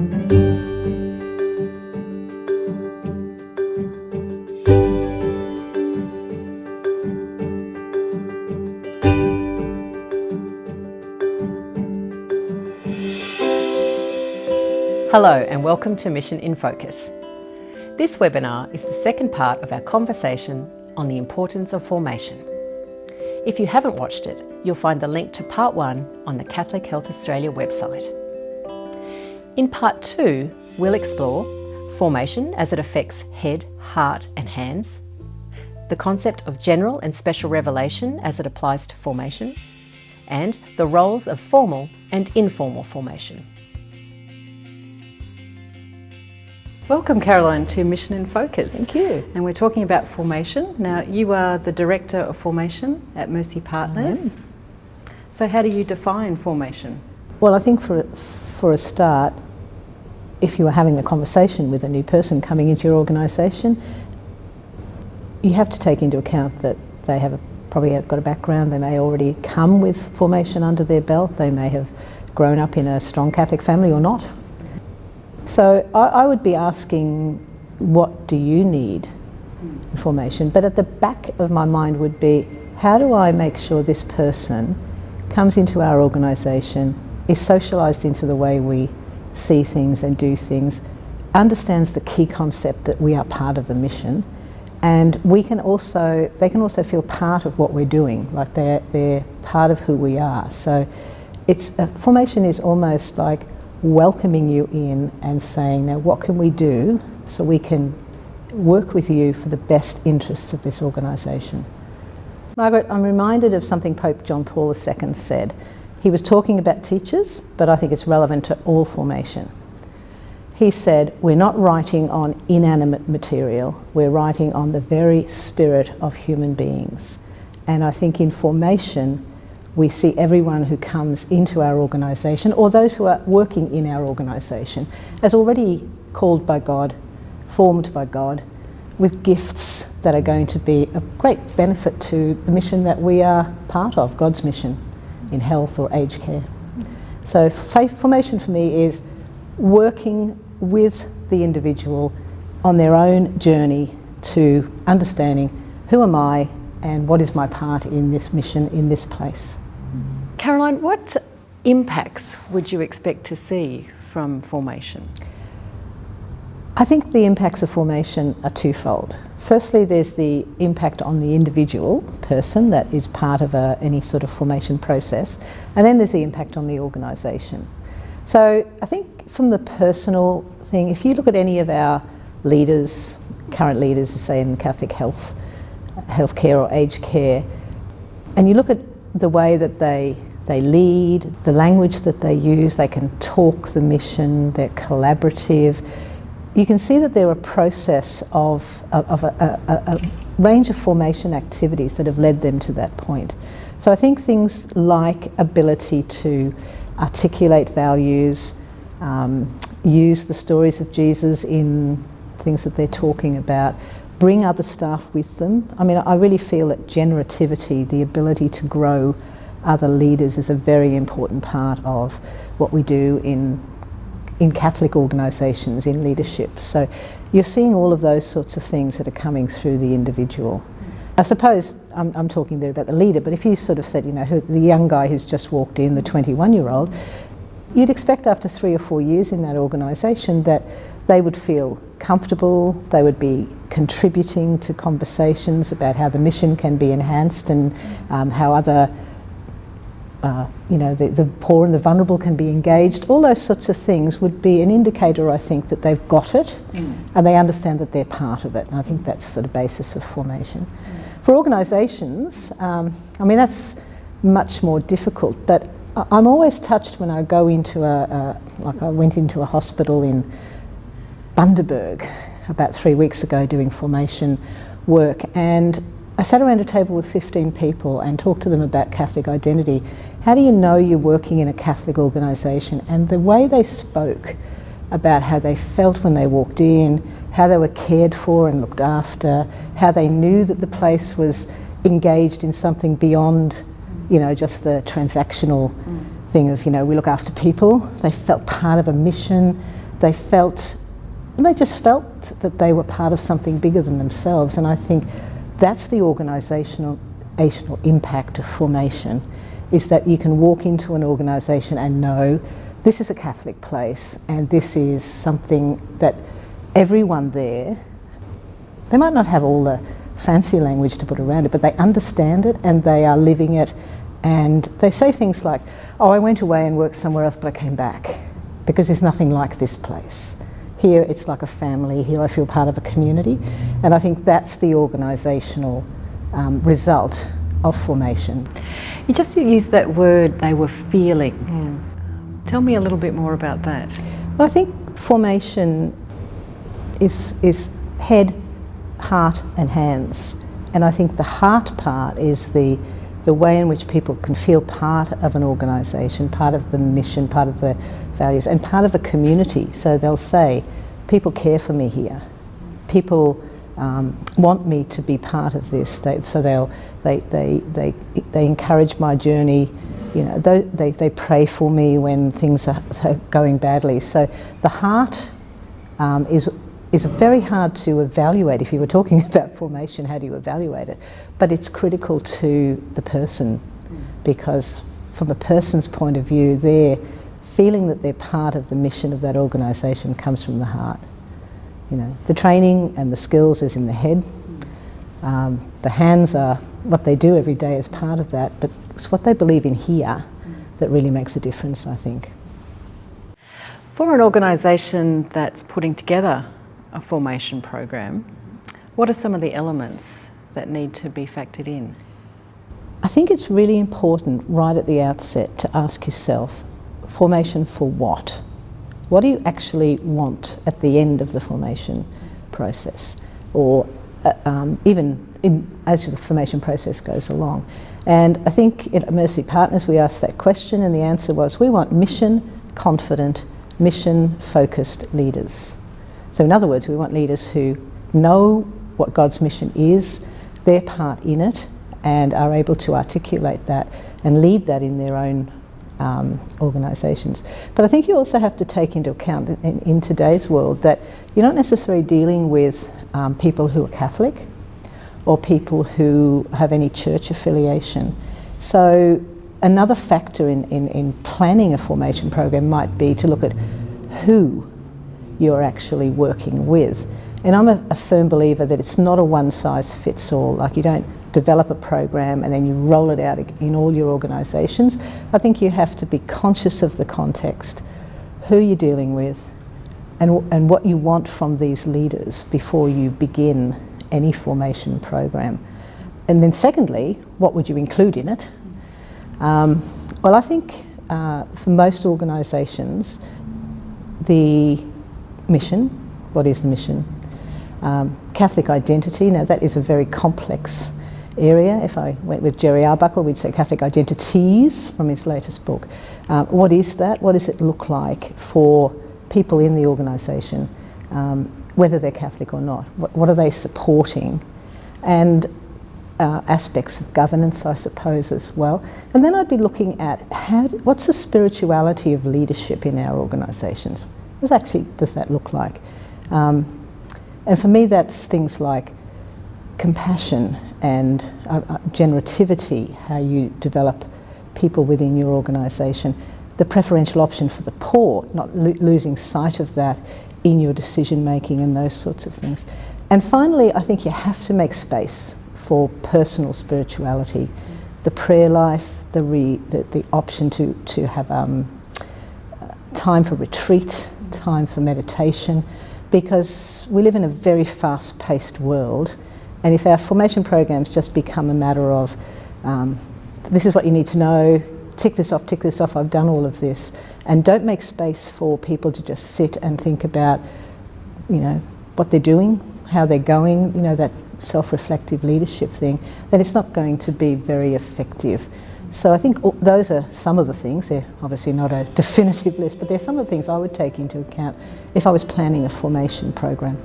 Hello and welcome to Mission in Focus. This webinar is the second part of our conversation on the importance of formation. If you haven't watched it, you'll find the link to part 1 on the Catholic Health Australia website. In part 2, we'll explore formation as it affects head, heart and hands, the concept of general and special revelation as it applies to formation, and the roles of formal and informal formation. Welcome, Caroline, to Mission in Focus. Thank you. And we're talking about formation. Now, you are the Director of Formation at Mercy Partners. So how do you define formation? Well, I think for a start, if you are having the conversation with a new person coming into your organisation, you have to take into account that they probably have got a background. They may already come with formation under their belt. They may have grown up in a strong Catholic family or not. So I would be asking, what do you need in formation? But at the back of my mind would be, how do I make sure this person comes into our organisation, is socialised into the way we see things and do things, understands the key concept that we are part of the mission, and they can also feel part of what we're doing, like they're part of who we are. So formation is almost like welcoming you in and saying, now what can we do so we can work with you for the best interests of this organisation. Margaret, I'm reminded of something Pope John Paul II said. He was talking about teachers, but I think it's relevant to all formation. He said, we're not writing on inanimate material, we're writing on the very spirit of human beings. And I think in formation, we see everyone who comes into our organisation, or those who are working in our organisation, as already called by God, formed by God, with gifts that are going to be of great benefit to the mission that we are part of, God's mission in health or aged care. So formation for me is working with the individual on their own journey to understanding who am I and what is my part in this mission in this place. Caroline, what impacts would you expect to see from formation? I think the impacts of formation are twofold. Firstly, there's the impact on the individual person that is part of any sort of formation process, and then there's the impact on the organisation. So I think from the personal thing, if you look at any of our leaders, current leaders, say in Catholic healthcare or aged care, and you look at the way that they lead, the language that they use, they can talk the mission, they're collaborative. You can see that they're a process of a range of formation activities that have led them to that point. So I think things like ability to articulate values, use the stories of Jesus in things that they're talking about, bring other staff with them. I mean, I really feel that generativity, the ability to grow other leaders, is a very important part of what we do in Catholic organisations, in leadership. So you're seeing all of those sorts of things that are coming through the individual. I suppose I'm talking there about the leader, but if you sort of said, the young guy who's just walked in, the 21-year-old, you'd expect after 3 or 4 years in that organisation that they would feel comfortable, they would be contributing to conversations about how the mission can be enhanced and how other the poor and the vulnerable can be engaged. All those sorts of things would be an indicator, I think, that they've got it and they understand that they're part of it. And I think that's the basis of formation. For organisations, that's much more difficult, but I'm always touched when I go into I went into a hospital in Bundaberg about 3 weeks ago doing formation work, and I sat around a table with 15 people and talked to them about Catholic identity. How do you know you're working in a Catholic organisation? And the way they spoke about how they felt when they walked in, how they were cared for and looked after, how they knew that the place was engaged in something beyond, just the transactional thing of, we look after people. They felt part of a mission. they just felt that they were part of something bigger than themselves. And I think that's the organisational impact of formation, is that you can walk into an organisation and know this is a Catholic place and this is something that everyone there, they might not have all the fancy language to put around it, but they understand it and they are living it, and they say things like, oh, I went away and worked somewhere else but I came back because there's nothing like this place. Here it's like a family, here I feel part of a community, and I think that's the organisational result of formation. You just used that word, they were feeling. Tell me a little bit more about that. Well, I think formation is head, heart and hands, and I think the heart part is the way in which people can feel part of an organisation, part of the mission, part of the values, and part of a community. So they'll say, people care for me here. People want me to be part of this. So they encourage my journey. You know, they pray for me when things are going badly. So the heart is very hard to evaluate. If you were talking about formation, how do you evaluate it? But it's critical to the person, because from a person's point of view, their feeling that they're part of the mission of that organisation comes from the heart. You know, the training and the skills is in the head. The hands are what they do every day as part of that, but it's what they believe in here that really makes a difference, I think. For an organisation that's putting together a formation program, what are some of the elements that need to be factored in? I think it's really important right at the outset to ask yourself, formation for what? What do you actually want at the end of the formation process, or even as the formation process goes along? And I think at Mercy Partners we asked that question, and the answer was, we want mission-confident, mission-focused leaders. So in other words, we want leaders who know what God's mission is, their part in it, and are able to articulate that and lead that in their own organisations. But I think you also have to take into account in today's world that you're not necessarily dealing with people who are Catholic or people who have any church affiliation. So another factor in planning a formation program might be to look at who you're actually working with. And I'm a firm believer that it's not a one-size-fits-all. Like, you don't develop a program and then you roll it out in all your organisations. I think you have to be conscious of the context, who you're dealing with, and what you want from these leaders before you begin any formation program. And then secondly, what would you include in it? Well, I think for most organisations, the mission, what is the mission? Catholic identity, now that is a very complex area. If I went with Jerry Arbuckle, we'd say Catholic identities from his latest book. What is that? What does it look like for people in the organisation, whether they're Catholic or not? What are they supporting? And aspects of governance, I suppose, as well. And then I'd be looking at what's the spirituality of leadership in our organisations? What actually does that look like? And for me, that's things like compassion and generativity, how you develop people within your organisation, the preferential option for the poor, not losing sight of that in your decision making and those sorts of things. And finally, I think you have to make space for personal spirituality, the prayer life, the option to have time for retreat, time for meditation, because we live in a very fast-paced world, and if our formation programs just become a matter of this is what you need to know, tick this off, I've done all of this, and don't make space for people to just sit and think about, you know, what they're doing, how they're going, you know, that self-reflective leadership thing, then it's not going to be very effective. So I think those are some of the things. They're obviously not a definitive list, but they're some of the things I would take into account if I was planning a formation program.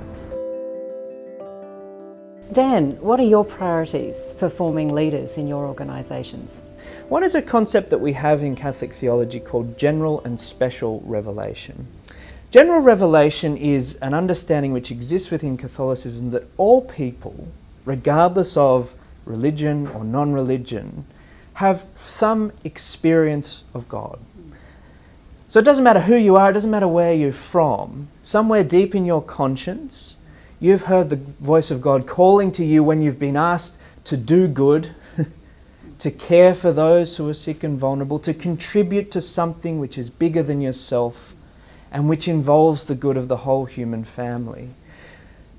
Dan, what are your priorities for forming leaders in your organisations? One is a concept that we have in Catholic theology called general and special revelation. General revelation is an understanding which exists within Catholicism that all people, regardless of religion or non-religion, have some experience of God. So it doesn't matter who you are, it doesn't matter where you're from, somewhere deep in your conscience, you've heard the voice of God calling to you when you've been asked to do good, to care for those who are sick and vulnerable, to contribute to something which is bigger than yourself and which involves the good of the whole human family.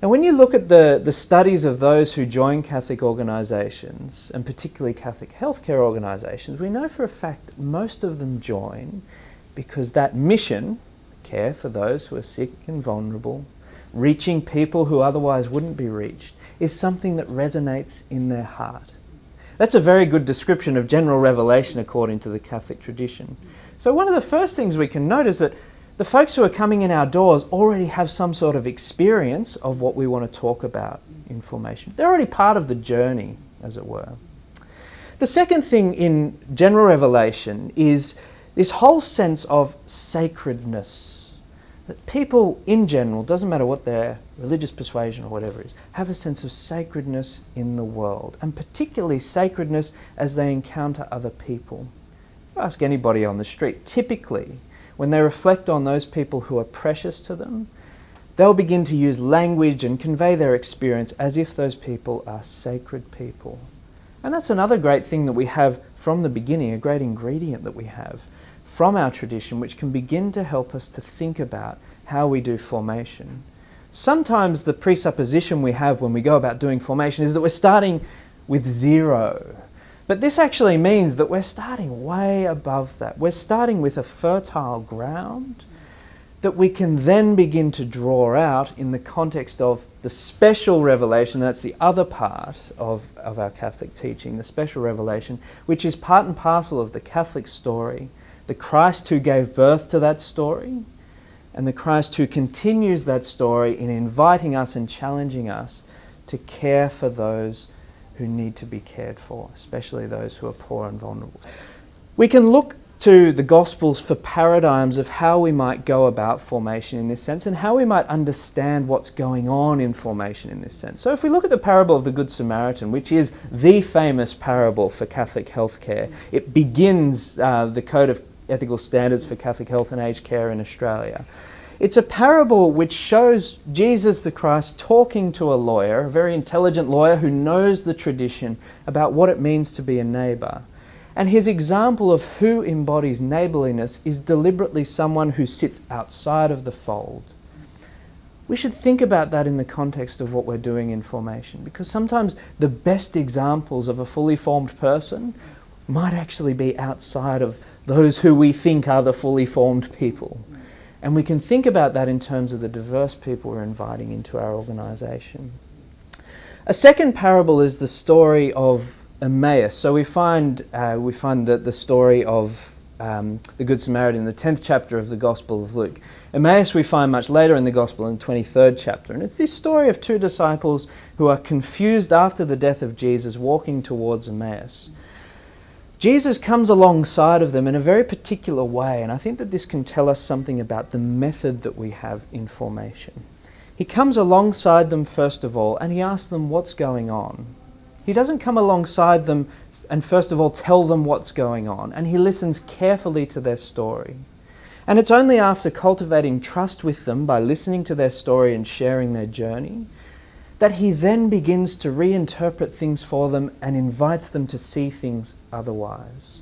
Now, when you look at the studies of those who join Catholic organisations, and particularly Catholic healthcare organisations, we know for a fact that most of them join because that mission, care for those who are sick and vulnerable, reaching people who otherwise wouldn't be reached, is something that resonates in their heart. That's a very good description of general revelation according to the Catholic tradition. So one of the first things we can note is that the folks who are coming in our doors already have some sort of experience of what we want to talk about in formation. They're already part of the journey, as it were. The second thing in general revelation is this whole sense of sacredness. That people in general, doesn't matter what their religious persuasion or whatever is, have a sense of sacredness in the world, and particularly sacredness as they encounter other people. Ask anybody on the street, typically, when they reflect on those people who are precious to them, they'll begin to use language and convey their experience as if those people are sacred people. And that's another great thing that we have from the beginning, a great ingredient that we have from our tradition, which can begin to help us to think about how we do formation. Sometimes the presupposition we have when we go about doing formation is that we're starting with zero. But this actually means that we're starting way above that. We're starting with a fertile ground that we can then begin to draw out in the context of the special revelation. That's the other part of our Catholic teaching, the special revelation, which is part and parcel of the Catholic story, the Christ who gave birth to that story, and the Christ who continues that story in inviting us and challenging us to care for those who need to be cared for, especially those who are poor and vulnerable. We can look to the Gospels for paradigms of how we might go about formation in this sense and how we might understand what's going on in formation in this sense. So if we look at the parable of the Good Samaritan, which is the famous parable for Catholic healthcare, it begins the Code of Ethical Standards for Catholic Health and Aged Care in Australia. It's a parable which shows Jesus the Christ talking to a lawyer, a very intelligent lawyer who knows the tradition about what it means to be a neighbour. And his example of who embodies neighbourliness is deliberately someone who sits outside of the fold. We should think about that in the context of what we're doing in formation, because sometimes the best examples of a fully formed person might actually be outside of those who we think are the fully formed people. And we can think about that in terms of the diverse people we're inviting into our organisation. A second parable is the story of Emmaus. So we find that the story of the Good Samaritan in the 10th chapter of the Gospel of Luke. Emmaus we find much later in the Gospel in the 23rd chapter. And it's this story of two disciples who are confused after the death of Jesus walking towards Emmaus. Jesus comes alongside of them in a very particular way, and I think that this can tell us something about the method that we have in formation. He comes alongside them first of all, and he asks them what's going on. He doesn't come alongside them and first of all tell them what's going on, and he listens carefully to their story. And it's only after cultivating trust with them by listening to their story and sharing their journey that he then begins to reinterpret things for them and invites them to see things otherwise.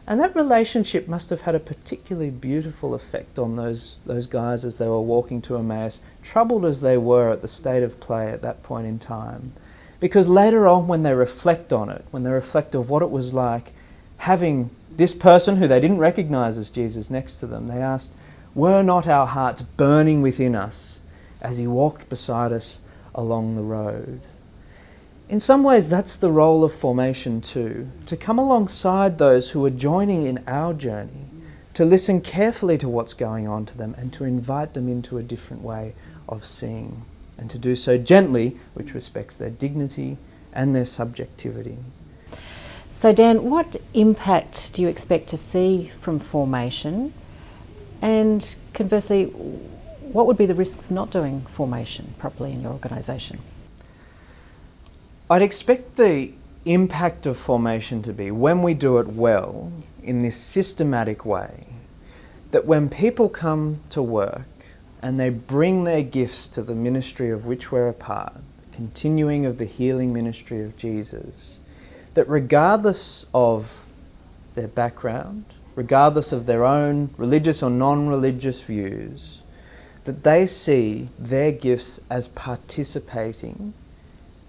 And that relationship must have had a particularly beautiful effect on those guys as they were walking to Emmaus, troubled as they were at the state of play at that point in time. Because later on, when they reflect on it, when they reflect of what it was like having this person who they didn't recognize as Jesus next to them, they asked, were not our hearts burning within us as he walked beside us along the road? In some ways, that's the role of formation too, to come alongside those who are joining in our journey, to listen carefully to what's going on to them and to invite them into a different way of seeing, and to do so gently, which respects their dignity and their subjectivity. So Dan, what impact do you expect to see from formation? And conversely, What would be the risks of not doing formation properly in your organisation? I'd expect the impact of formation to be, when we do it well, in this systematic way, that when people come to work and they bring their gifts to the ministry of which we're a part, the continuing of the healing ministry of Jesus, that regardless of their background, regardless of their own religious or non-religious views, that they see their gifts as participating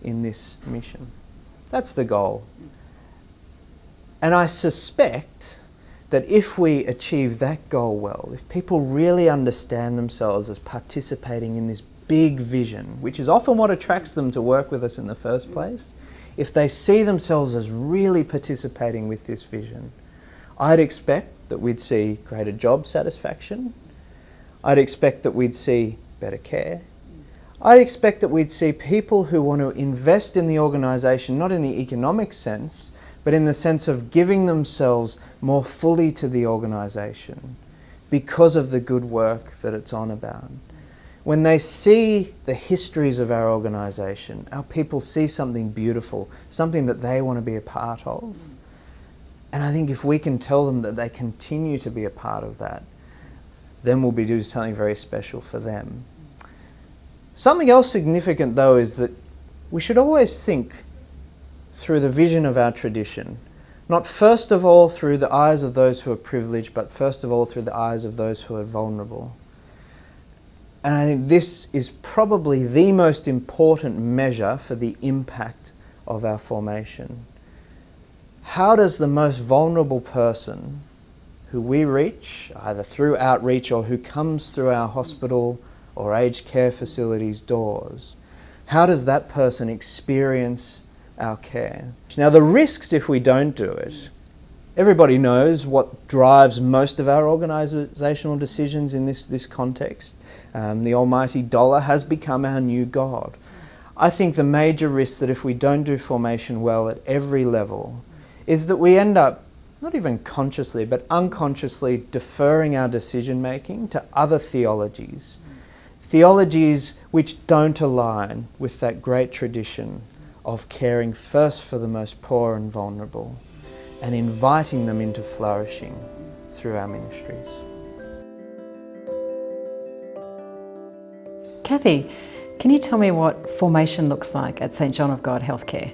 in this mission. That's the goal. And I suspect that if we achieve that goal well, if people really understand themselves as participating in this big vision, which is often what attracts them to work with us in the first place, if they see themselves as really participating with this vision, I'd expect that we'd see greater job satisfaction. I'd expect that we'd see better care. I'd expect that we'd see people who want to invest in the organisation, not in the economic sense, but in the sense of giving themselves more fully to the organisation because of the good work that it's on about. When they see the histories of our organisation, our people see something beautiful, something that they want to be a part of. And I think if we can tell them that they continue to be a part of that, then we'll be doing something very special for them. Something else significant, though, is that we should always think through the vision of our tradition, not first of all through the eyes of those who are privileged, but first of all through the eyes of those who are vulnerable. And I think this is probably the most important measure for the impact of our formation. How does the most vulnerable person who we reach, either through outreach or who comes through our hospital or aged care facilities doors, how does that person experience our care? Now, the risks if we don't do it, everybody knows what drives most of our organisational decisions in this context. The almighty dollar has become our new God. I think the major risk that if we don't do formation well at every level is that we end up, not even consciously, but unconsciously deferring our decision making to other theologies. Theologies which don't align with that great tradition of caring first for the most poor and vulnerable and inviting them into flourishing through our ministries. Kathy, can you tell me what formation looks like at St John of God Healthcare?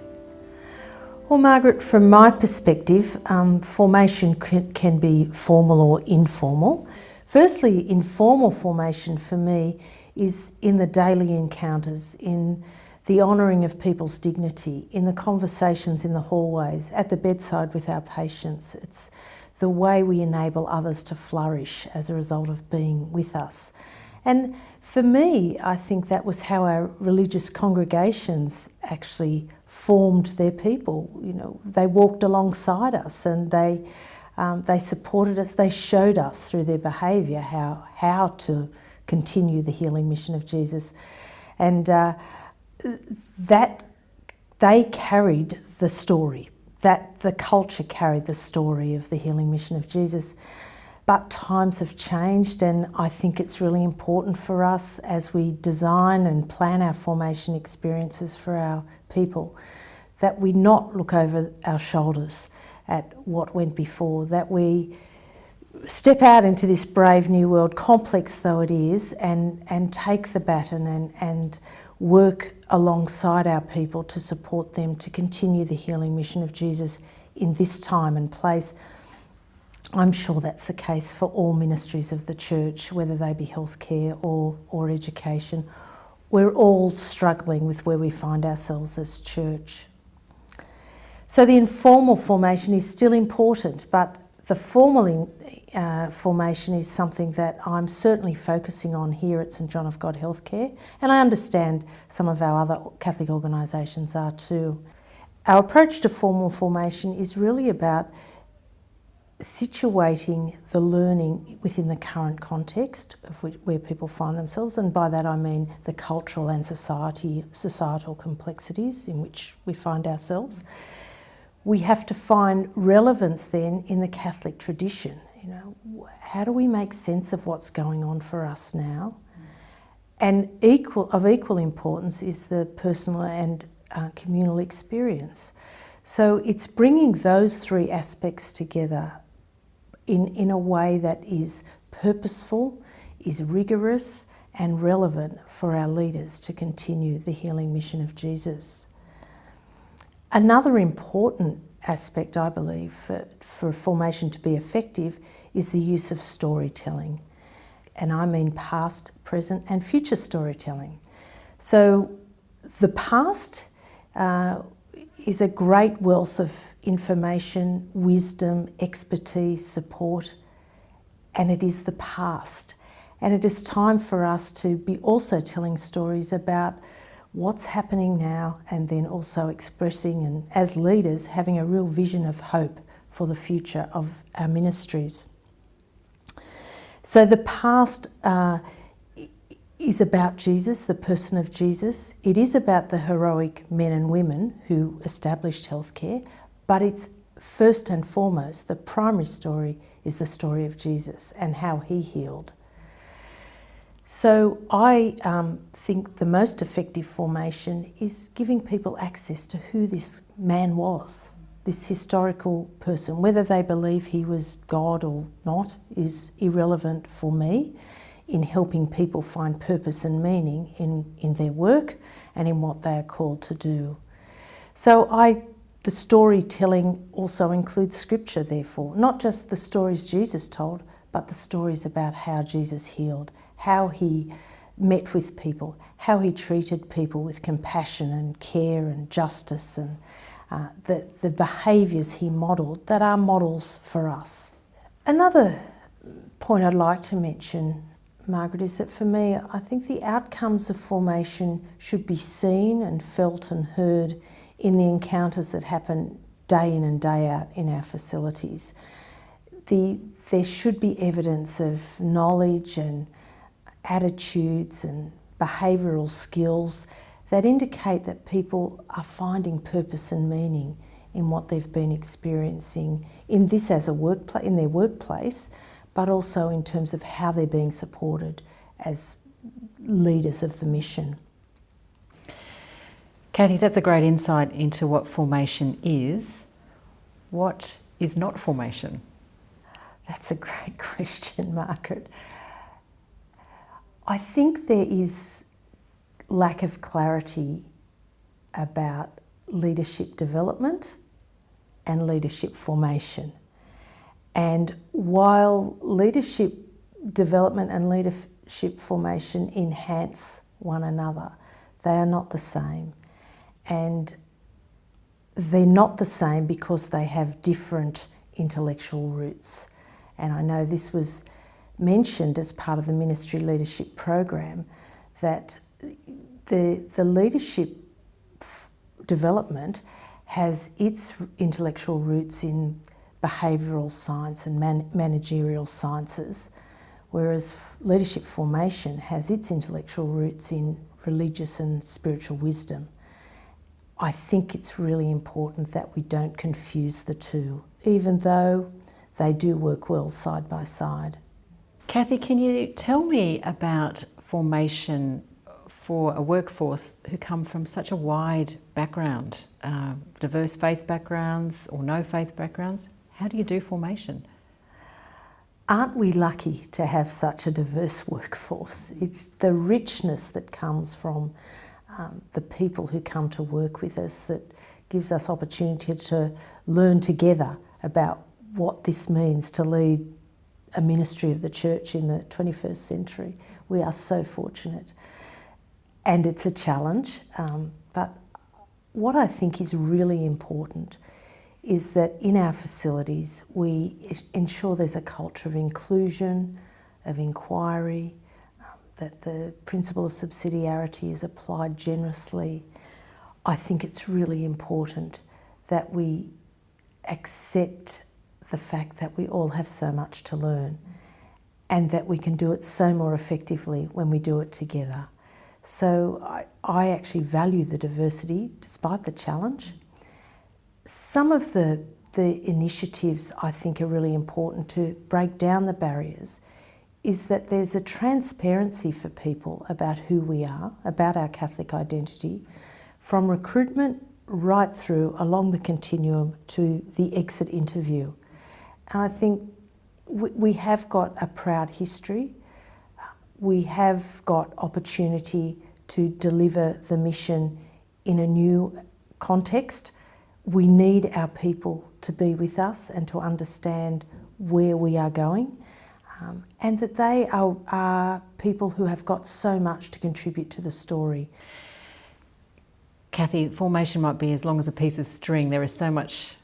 Well, Margaret, from my perspective, formation can be formal or informal. Firstly, informal formation for me is in the daily encounters, in the honouring of people's dignity, in the conversations in the hallways, at the bedside with our patients. It's the way we enable others to flourish as a result of being with us. And for me, I think that was how our religious congregations actually formed their people. You know, they walked alongside us and they supported us. They showed us through their behaviour how to continue the healing mission of Jesus, and that they carried the story. That the culture carried the story of the healing mission of Jesus. But times have changed, and I think it's really important for us as we design and plan our formation experiences for our people that we not look over our shoulders at what went before, that we step out into this brave new world, complex though it is, and take the baton and work alongside our people to support them to continue the healing mission of Jesus in this time and place. I'm sure that's the case for all ministries of the church, whether they be healthcare or education. We're all struggling with where we find ourselves as church. So the informal formation is still important, but the formal formation is something that I'm certainly focusing on here at St John of God Healthcare, and I understand some of our other Catholic organisations are too. Our approach to formal formation is really about situating the learning within the current context of where people find themselves, and by that I mean the cultural and societal complexities in which we find ourselves. We have to find relevance then in the Catholic tradition. You know, how do we make sense of what's going on for us now? And of equal importance is the personal and communal experience. So it's bringing those three aspects together in a way that is purposeful, is rigorous and relevant for our leaders to continue the healing mission of Jesus. Another important aspect, I believe, for formation to be effective is the use of storytelling. And I mean past, present and future storytelling. So the past is a great wealth of information, wisdom, expertise, support, and it is the past. And it is time for us to be also telling stories about what's happening now, and then also expressing, and as leaders, having a real vision of hope for the future of our ministries. So the past is about Jesus, the person of Jesus. It is about the heroic men and women who established healthcare, but it's first and foremost, the primary story is the story of Jesus and how he healed. So I think the most effective formation is giving people access to who this man was, this historical person. Whether they believe he was God or not is irrelevant for me in helping people find purpose and meaning in their work and in what they are called to do. So the storytelling also includes scripture, therefore, not just the stories Jesus told, but the stories about how Jesus healed, how he met with people, how he treated people with compassion and care and justice, and the behaviours he modelled that are models for us. Another point I'd like to mention, Margaret, is that for me, I think the outcomes of formation should be seen and felt and heard in the encounters that happen day in and day out in our facilities. There should be evidence of knowledge and attitudes and behavioural skills that indicate that people are finding purpose and meaning in what they've been experiencing in their workplace, but also in terms of how they're being supported as leaders of the mission. Kathy, that's a great insight into what formation is. What is not formation? That's a great question, Margaret. I think there is lack of clarity about leadership development and leadership formation. And while leadership development and leadership formation enhance one another, they are not the same. And they're not the same because they have different intellectual roots. And I know this was mentioned as part of the ministry leadership program, that the leadership development has its intellectual roots in behavioural science and managerial sciences, whereas leadership formation has its intellectual roots in religious and spiritual wisdom. I think it's really important that we don't confuse the two, even though they do work well side by side. Kathy, can you tell me about formation for a workforce who come from such a wide background, diverse faith backgrounds or no faith backgrounds? How do you do formation? Aren't we lucky to have such a diverse workforce? It's the richness that comes from the people who come to work with us that gives us opportunity to learn together about what this means to lead a ministry of the church in the 21st century. We are so fortunate. And it's a challenge, but what I think is really important is that in our facilities we ensure there's a culture of inclusion, of inquiry, that the principle of subsidiarity is applied generously. I think it's really important that we accept the fact that we all have so much to learn and that we can do it so more effectively when we do it together. So I actually value the diversity despite the challenge. Some of the initiatives I think are really important to break down the barriers is that there's a transparency for people about who we are, about our Catholic identity, from recruitment right through along the continuum to the exit interview. And I think we have got a proud history. We have got opportunity to deliver the mission in a new context. We need our people to be with us and to understand where we are going, and that they are people who have got so much to contribute to the story. Kathy, formation might be as long as a piece of string. There is so much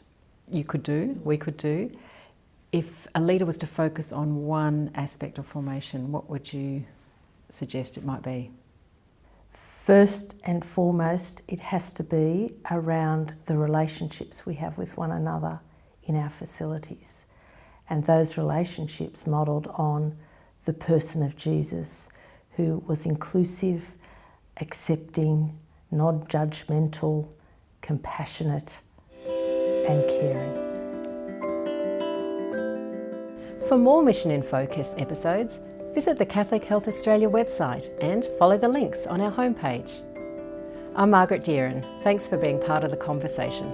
you could do, we could do. If a leader was to focus on one aspect of formation, what would you suggest it might be? First and foremost, it has to be around the relationships we have with one another in our facilities. And those relationships modelled on the person of Jesus, who was inclusive, accepting, non-judgmental, compassionate and caring. For more Mission in Focus episodes, visit the Catholic Health Australia website and follow the links on our homepage. I'm Margaret Deeren. Thanks for being part of the conversation.